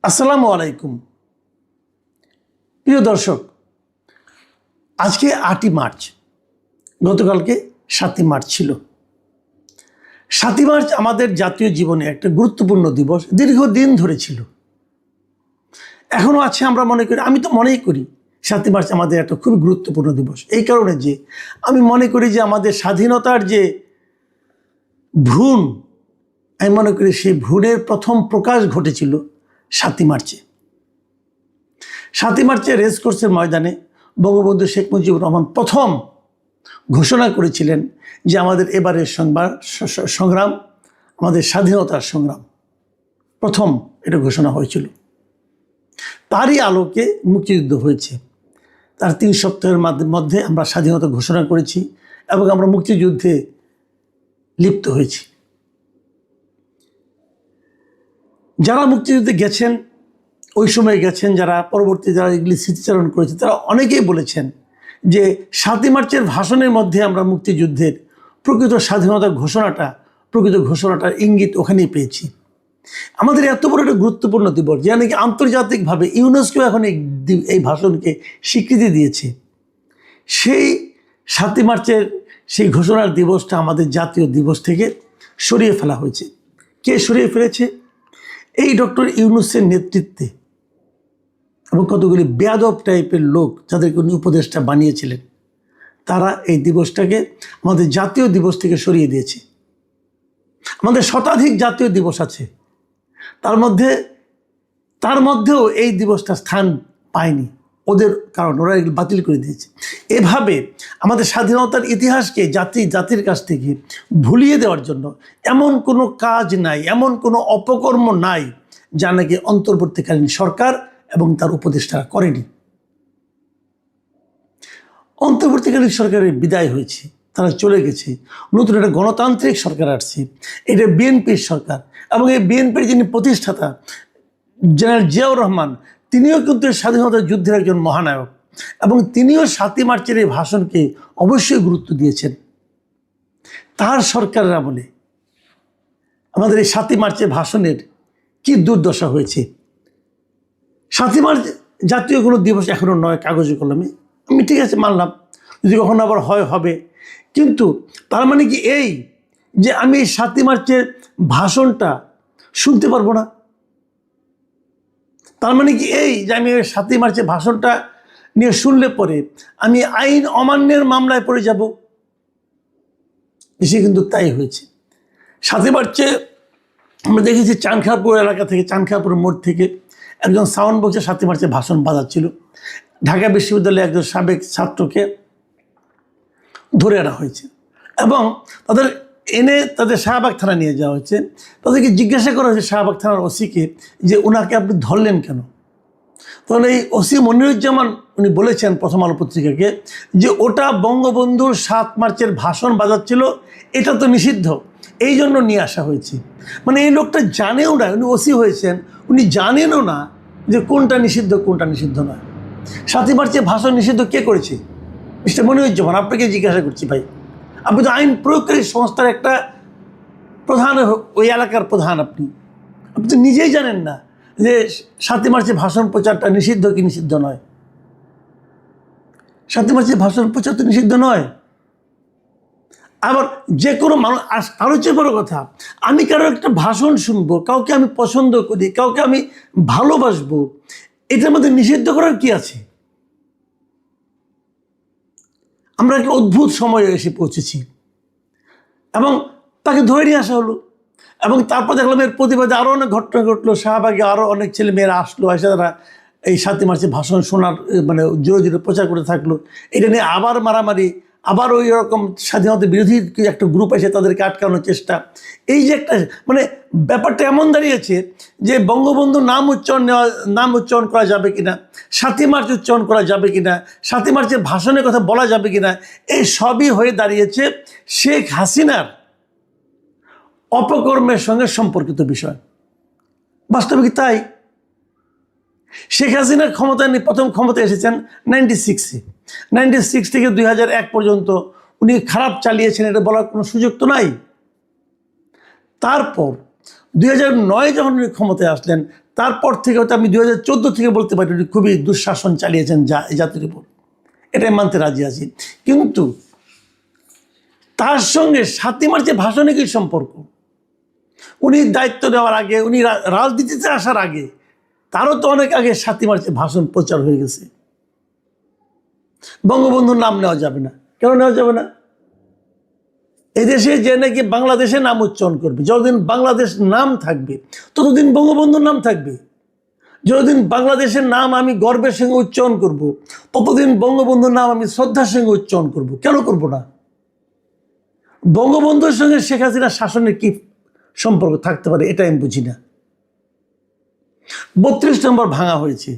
আসসালামু আলাইকুম প্রিয় দর্শক, আজকে 8ই মার্চ, গতকালকে 7ই মার্চ ছিল। 7ই মার্চ আমাদের জাতীয় জীবনে একটা গুরুত্বপূর্ণ দিবস, দীর্ঘদিন ধরে ছিল, এখনও আছে। আমরা মনে করি, আমি তো মনেই করি 7ই মার্চ আমাদের একটা খুবই গুরুত্বপূর্ণ দিবস, এই কারণে যে আমি মনে করি যে আমাদের স্বাধীনতার যে ভ্রূণ, আমি মনে করি সেই ভ্রূণের প্রথম প্রকাশ ঘটেছিল 7ই মার্চে। 7ই মার্চে রেসকোর্সের ময়দানে বঙ্গবন্ধু শেখ মুজিবুর রহমান প্রথম ঘোষণা করেছিলেন যে আমাদের এবারের সংগ্রাম আমাদের স্বাধীনতার সংগ্রাম, প্রথম এটা ঘোষণা হয়েছিল। তারই আলোকে মুক্তিযুদ্ধ হয়েছে। তার 3 সপ্তাহের মধ্যে আমরা স্বাধীনতা ঘোষণা করেছি এবং আমরা মুক্তিযুদ্ধে লিপ্ত হয়েছি। যারা মুক্তিযুদ্ধে গেছেন, ওই সময় গেছেন, যারা পরবর্তী যারা এগুলি স্মৃতিচারণ করেছে, তারা অনেকেই বলেছেন যে 7ই মার্চের ভাষণের মধ্যে আমরা মুক্তিযুদ্ধের প্রকৃত স্বাধীনতার ঘোষণাটার ইঙ্গিত ওখানেই পেয়েছি। আমাদের এত বড় একটা গুরুত্বপূর্ণ দিবস, যা নাকি আন্তর্জাতিকভাবে ইউনেস্কো এখন এই ভাষণকে স্বীকৃতি দিয়েছে, সেই 7ই মার্চের সেই ঘোষণার দিবসটা আমাদের জাতীয় দিবস থেকে সরিয়ে ফেলা হয়েছে। কে সরিয়ে ফেলেছে? এই ডক্টর ইউনূসের নেতৃত্বে এবং কতগুলি বেয়াদব টাইপের লোক, যাদেরকে উনি উপদেষ্টা বানিয়েছিলেন, তারা এই দিবসটাকে আমাদের জাতীয় দিবস থেকে সরিয়ে দিয়েছে। আমাদের শতাধিক জাতীয় দিবস আছে, তার মধ্যেও এই দিবসটা স্থান পায়নি ওদের, কারণ ওরা এগুলো বাতিল করে দিয়েছে। এভাবে আমাদের স্বাধীনতার ইতিহাসকে জাতির কাছ থেকে ভুলিয়ে দেওয়ার জন্য এমন কোনো কাজ নাই, এমন কোনো অপকর্ম নাই যা নাকি অন্তর্বর্তীকালীন সরকার এবং তার উপদেষ্টারা করেনি। অন্তর্বর্তীকালীন সরকারের বিদায় হয়েছে, তারা চলে গেছে, নতুন একটা গণতান্ত্রিক সরকার আসছে। এটা বিএনপির সরকার, এবং এই বিএনপির যিনি প্রতিষ্ঠাতা জেনারেল জিয়াউর রহমান, তিনিও কিন্তু স্বাধীনতা যুদ্ধের একজন মহানায়ক, এবং তিনিও 7ই মার্চের এই ভাষণকে অবশ্যই গুরুত্ব দিয়েছেন। তার সরকারের আমলে আমাদের এই 7ই মার্চের ভাষণের কি দুর্দশা হয়েছে। 7ই মার্চ জাতীয় কোনো দিবস এখনও নয় কাগজে কলমে, আমি ঠিক আছে মানলাম, যদি কখনো আবার হবে, কিন্তু তার মানে কি এই যে আমি এই 7ই মার্চের ভাষণটা শুনতে পারবো না? তার মানে কি এই যে আমি 7ই মার্চের ভাষণটা নিয়ে শুনলে পরে আমি আইন অমান্যের মামলায় পড়ে যাব? দেশে কিন্তু তাই হয়েছে। 7ই মার্চে আমরা দেখেছি চানখাঁরপুর এলাকা থেকে, চানখাঁরপুর মোড় থেকে একজন সাউন্ড বক্সে 7ই মার্চের ভাষণ বাজাচ্ছিল। ঢাকা বিশ্ববিদ্যালয়ে একজন সাবেক ছাত্রকে ধরে আনা হয়েছে এবং তাদের শাহবাগ থানা নিয়ে যাওয়া হয়েছে। তাদেরকে জিজ্ঞাসা করা হয়েছে শাহবাগ থানার ওসিকে যে ওনাকে আপনি ধরলেন কেন? তখন এই ওসি মনিরুজ্জামান উনি বলেছেন প্রথম আলো পত্রিকাকে যে ওটা বঙ্গবন্ধুর 7 মার্চের ভাষণ বাজাচ্ছিল, এটা তো নিষিদ্ধ, এই জন্য নিয়ে আসা হয়েছে। মানে এই লোকটা জানেও না, উনি ওসি হয়েছেন, উনি জানেনও না যে কোনটা নিষিদ্ধ কোনটা নিষিদ্ধ নয়। 7ই মার্চের ভাষণ নিষিদ্ধ কে করেছে? মিস্টার মনিরুজ্জামান, আপনাকে জিজ্ঞাসা করছি ভাই, আপনি তো আইন প্রয়োগকারী সংস্থার একটা প্রধান, ওই এলাকার প্রধান, আপনি তো নিজেই জানেন না যে 7ই মার্চে ভাষণ প্রচারটা নিষিদ্ধ কি নিষিদ্ধ নয়। 7ই মার্চে ভাষণ প্রচার তো নিষিদ্ধ নয়। আবার যে কোনো মানুষ, আরও চেয়ে বড় কথা, আমি কারো একটা ভাষণ শুনবো, কাউকে আমি পছন্দ করি, কাউকে আমি ভালোবাসবো, এটার মধ্যে নিষিদ্ধ করার কি আছে? আমরা একটা অদ্ভুত সময়ে এসে পৌঁছেছি এবং তাকে ধরে নিয়ে আসা হলো, এবং তারপর দেখলাম এর প্রতিবাদে আরও অনেক ঘটনা ঘটলো। শাহবাগে আরও অনেক ছেলে মেয়েরা আসলো, এসে তারা এই 7ই মার্চে ভাষণ শোনার মানে জোরে জোরে প্রচার করে থাকলো। এটা নিয়ে আবার মারামারি, আবার ওই রকম স্বাধীনতা বিরোধী একটা গ্রুপ এসে তাদেরকে আটকানোর চেষ্টা। এই যে একটা মানে ব্যাপারটা এমন দাঁড়িয়েছে যে বঙ্গবন্ধুর নাম উচ্চারণ করা যাবে কিনা, 7ই মার্চ উচ্চারণ করা যাবে কিনা, 7ই মার্চের ভাষণের কথা বলা যাবে কিনা, এই সবই হয়ে দাঁড়িয়েছে শেখ হাসিনার অপকর্মের সঙ্গে সম্পর্কিত বিষয়। বাস্তবিক তাই। শেখ হাসিনা প্রথম ক্ষমতায় এসেছেন 96 থেকে 2001 পর্যন্ত উনি খারাপ চালিয়েছেন, এটা বলার কোনো সুযোগ তো নাই। তারপর 2009 যখন উনি ক্ষমতায় আসলেন, তারপর থেকে হয়তো আমি 2014 থেকে বলতে পারি উনি খুবই দুঃশাসন চালিয়েছেন এই জাতির উপর, এটাই মানতে রাজি আছি। কিন্তু তার সঙ্গে 7ই মার্চের ভাষণে কি সম্পর্ক? উনি দায়িত্ব নেওয়ার আগে, উনি রাজনীতিতে আসার আগে, তারও তো অনেক আগে 7ই মার্চের ভাষণ প্রচার হয়ে গেছে। বঙ্গবন্ধুর নাম নেওয়া যাবে না, কেন নেওয়া যাবে না? এদেশে যে নাকি বাংলাদেশের নাম উচ্চারণ করবে, যতদিন বাংলাদেশ নাম থাকবে ততদিন বঙ্গবন্ধুর নাম থাকবে। যতদিন বাংলাদেশের নাম আমি গর্বের সঙ্গে উচ্চারণ করব, ততদিন বঙ্গবন্ধুর নাম আমি শ্রদ্ধার সঙ্গে উচ্চারণ করব। কেন করব না? বঙ্গবন্ধুর সঙ্গে শেখ হাসিনার শাসনের কি সম্পর্ক থাকতে পারে, এটা আমি বুঝি না। 32 নম্বর ভাঙা হয়েছে।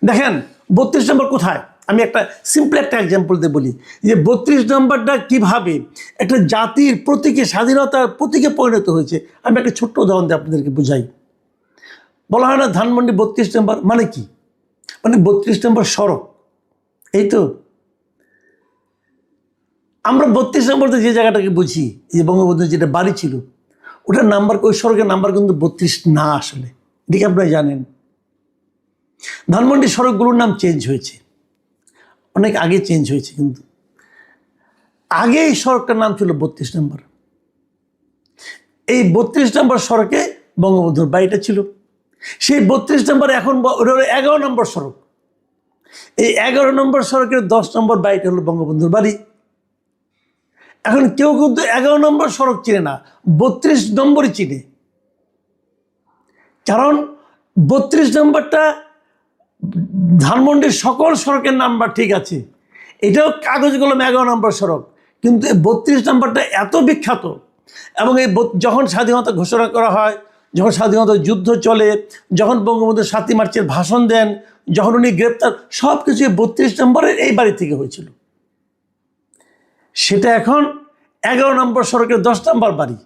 দেখেন 32 নম্বর কোথায়, আমি একটা সিম্পল একটা এক্সাম্পল দিয়ে বলি যে 32 নম্বরটা কিভাবে একটা জাতির প্রতীকে, স্বাধীনতার প্রতীকে পরিণত হয়েছে। আমি একটা ছোট্ট উদাহরণ দিয়ে আপনাদেরকে বুঝাই। বলা হয় না ধানমন্ডি 32 নম্বর মানে কি? মানে 32 নম্বর সড়ক, এই তো। আমরা 32 নম্বরতে যে জায়গাটাকে বুঝি, যে বঙ্গবন্ধুর যেটা বাড়ি ছিল, ওটার নাম্বার, ওই সড়কের নাম্বার কিন্তু 32 না আসলে, এদিকে আপনারা জানেন। ধানমন্ডি সড়কগুলোর নাম চেঞ্জ হয়েছে, অনেক আগে চেঞ্জ হয়েছে, কিন্তু আগে এই সড়কটার নাম ছিল 32 নম্বর। এই 32 নম্বর সড়কে বঙ্গবন্ধুর বাড়িটা ছিল। সেই 32 নম্বর এখন 11 নম্বর সড়ক। এই 11 নম্বর সড়কের 10 নম্বর বাড়িটা হলো বঙ্গবন্ধুর বাড়ি। এখন কেউ কিন্তু 11 নম্বর সড়ক চিনে না, 32 নম্বরই চিনে। কারণ 32 নম্বরটা ধানমন্ডির সকল সড়কের নাম্বার ঠিক আছে, এটাও কাগজ কলমে 11 নম্বর সড়ক, কিন্তু এই 32 নম্বরটা এত বিখ্যাত। এবং এই যখন স্বাধীনতা ঘোষণা করা হয়, যখন স্বাধীনতা যুদ্ধ চলে, যখন বঙ্গবন্ধু 7ই মার্চের ভাষণ দেন, যখন উনি গ্রেপ্তার, সব কিছু 32 নম্বরের এই বাড়ি থেকে হয়েছিল। সেটা এখন 11 নম্বর সড়কের 10 নম্বর বাড়ি।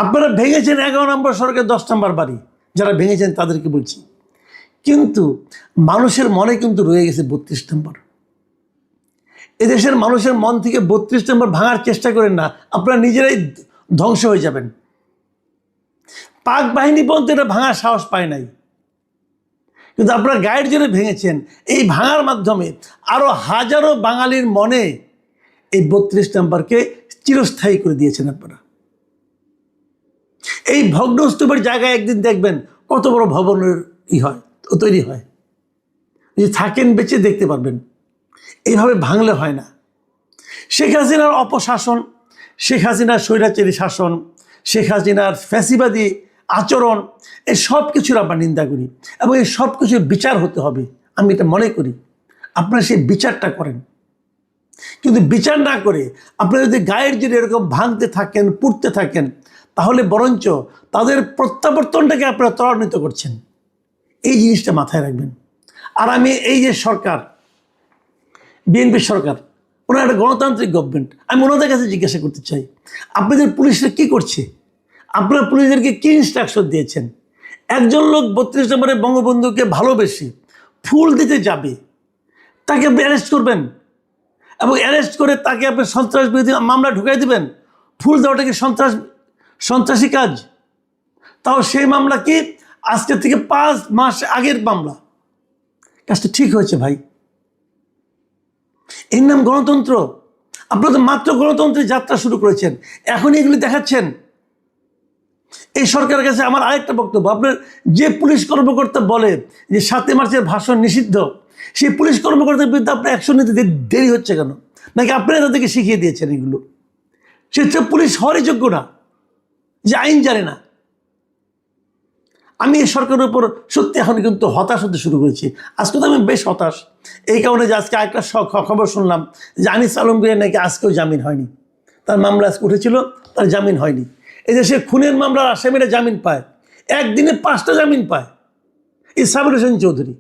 আপনারা ভেঙেছেন 11 নম্বর সড়কের 10 নম্বর বাড়ি, যারা ভেঙেছেন তাদেরকে বলছি। কিন্তু মানুষের মনে কিন্তু রয়ে গেছে 32 নম্বর। এদেশের মানুষের মন থেকে 32 নম্বর ভাঙার চেষ্টা করেন না, আপনারা নিজেরাই ধ্বংস হয়ে যাবেন। পাক বাহিনী পর্যন্ত এটা ভাঙার সাহস পায় নাই, কিন্তু আপনারা গায়ের জোরে ভেঙেছেন। এই ভাঙার মাধ্যমে আরো হাজারো বাঙালির মনে এই 32 নম্বরকে চিরস্থায়ী করে দিয়েছেন আপনারা। এই ভগ্নস্তূপের জায়গায় একদিন দেখবেন কত বড় ভবনের তৈরি হয়, যদি থাকেন বেঁচে দেখতে পারবেন। এইভাবে ভাঙলে হয় না। শেখ হাসিনার অপশাসন, শেখ হাসিনার স্বৈরাচারী শাসন, শেখ হাসিনার ফ্যাসিবাদী আচরণ, এই সব কিছুর আমরা নিন্দা করি এবং এই সব কিছুর বিচার হতে হবে, আমি এটা মনে করি। আপনারা সেই বিচারটা করেন, কিন্তু বিচার না করে আপনারা যদি গায়ের জোরে এরকম ভাঙতে থাকেন, পুড়তে থাকেন, তাহলে বরঞ্চ তাদের প্রত্যাবর্তনটাকে আপনারা ত্বরান্বিত করছেন। এই জিনিসটা মাথায় রাখবেন। আর আমি এই যে সরকার, বিএনপি সরকার, ওনার একটা গণতান্ত্রিক গভর্নমেন্ট, আমি ওনাদের কাছে জিজ্ঞাসা করতে চাই, আপনাদের পুলিশরা কি করছে? আপনারা পুলিশদেরকে কি ইনস্ট্রাকশন দিয়েছেন? একজন লোক 32 নম্বরে বঙ্গবন্ধুকে ভালোবেসে ফুল দিতে যাবে, তাকে আপনি অ্যারেস্ট করবেন এবং অ্যারেস্ট করে তাকে আপনি সন্ত্রাস বিরোধী মামলা ঢুকাই দিবেন? ফুল দেওয়াটা কি সন্ত্রাসী কাজ? তাও সেই মামলা কি আজকে থেকে 5 মাস আগের মামলা। কাজটা ঠিক হয়েছে ভাই? এর নাম গণতন্ত্র? আপনারা তো মাত্র গণতন্ত্রের যাত্রা শুরু করেছেন, এখনই এগুলি দেখাচ্ছেন। এই সরকারের কাছে আমার আরেকটা বক্তব্য, আপনার যে পুলিশ কর্মকর্তা বলে যে 7ই মার্চের ভাষণ নিষিদ্ধ, সেই পুলিশ কর্মকর্তার বিরুদ্ধে আপনার অ্যাকশন নিতে দেরি হচ্ছে কেন? নাকি আপনারা তাদেরকে শিখিয়ে দিয়েছেন এগুলো? সে পুলিশ হওয়ারই যোগ্য না, যে আইন জানে না। আমি এই সরকারের উপর সত্যি এখন কিন্তু হতাশ হতে শুরু করেছি। আজকে তো আমি বেশ হতাশ, এই কারণে যে আজকে আরেকটা খবর শুনলাম যে আনিস আলমগীরের নাকি আজকেও জামিন হয়নি। তার মামলা আজকে উঠেছিল, তার জামিন হয়নি। এই যে সে খুনের মামলার আসামিরা জামিন পায়, একদিনে 5টা জামিন পায়। এই সাবির হোসেন চৌধুরী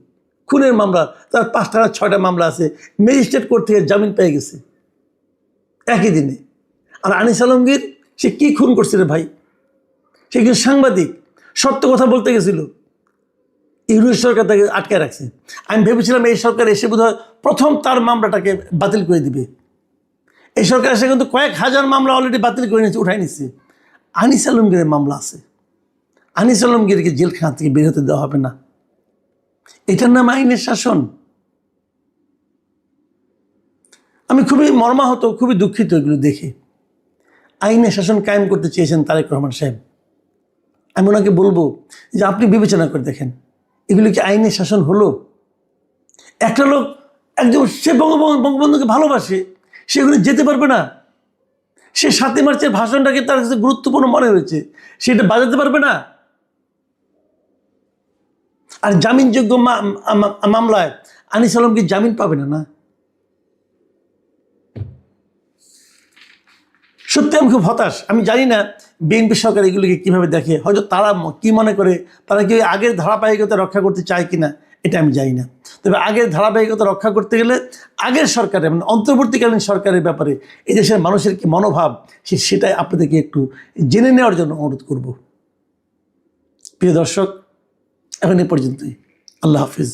খুনের মামলা, তার 5টা 6টা মামলা আছে, ম্যাজিস্ট্রেট কোর্ট থেকে জামিন পেয়ে গেছে একই দিনে। আর আনিস আলমগীর, সে কি খুন করছে রে ভাই? সে কিন্তু সাংবাদিক, সত্য কথা বলতে গেছিল, ইউনিট সরকার তাকে আটকে রাখছে। আমি ভেবেছিলাম এই সরকার এসে বোধহয় প্রথম তার মামলাটাকে বাতিল করে দিবে। এই সরকার এসে কিন্তু কয়েক হাজার মামলা অলরেডি বাতিল করে নিচ্ছে, উঠাই নিচ্ছে। আনিস আলমগীরের মামলা আছে, আনিস আলমগীরকে জেলখানা থেকে বের হতে দেওয়া হবে না। এটার নাম আইনের শাসন? আমি খুবই মর্মাহত, খুবই দুঃখিত এগুলো দেখে। আইনের শাসন কায়েম করতে চেয়েছেন তারেক রহমান সাহেব। আমি ওনাকে বলবো যে আপনি বিবেচনা করে দেখেন, এগুলো কি আইনের শাসন হলো? একটা লোক একদম সে বঙ্গবন্ধুকে ভালোবাসে, সেগুলো যেতে পারবে না? সে 7ই মার্চের ভাষণটাকে তার কাছে গুরুত্বপূর্ণ মনে হয়েছে, সেটা বাজাতে পারবে না? আর জামিনযোগ্য মামলায় আনিস আলমকে জামিন পাবে না? সত্যি আমি খুব হতাশ। আমি জানি না বিএনপি সরকার এগুলিকে কীভাবে দেখে। হয়তো তারা কি মনে করে, তারা কি আগের ধারাবাহিকতা রক্ষা করতে চায় কিনা এটা আমি জানি না। তবে আগের ধারাবাহিকতা রক্ষা করতে গেলে আগের সরকারের, মানে অন্তর্বর্তীকালীন সরকারের ব্যাপারে এই দেশের মানুষের কি মনোভাব, সেটাই আপনাদেরকে একটু জেনে নেওয়ার জন্য অনুরোধ করব। প্রিয় দর্শক, এখন এই পর্যন্তই। আল্লাহ হাফিজ।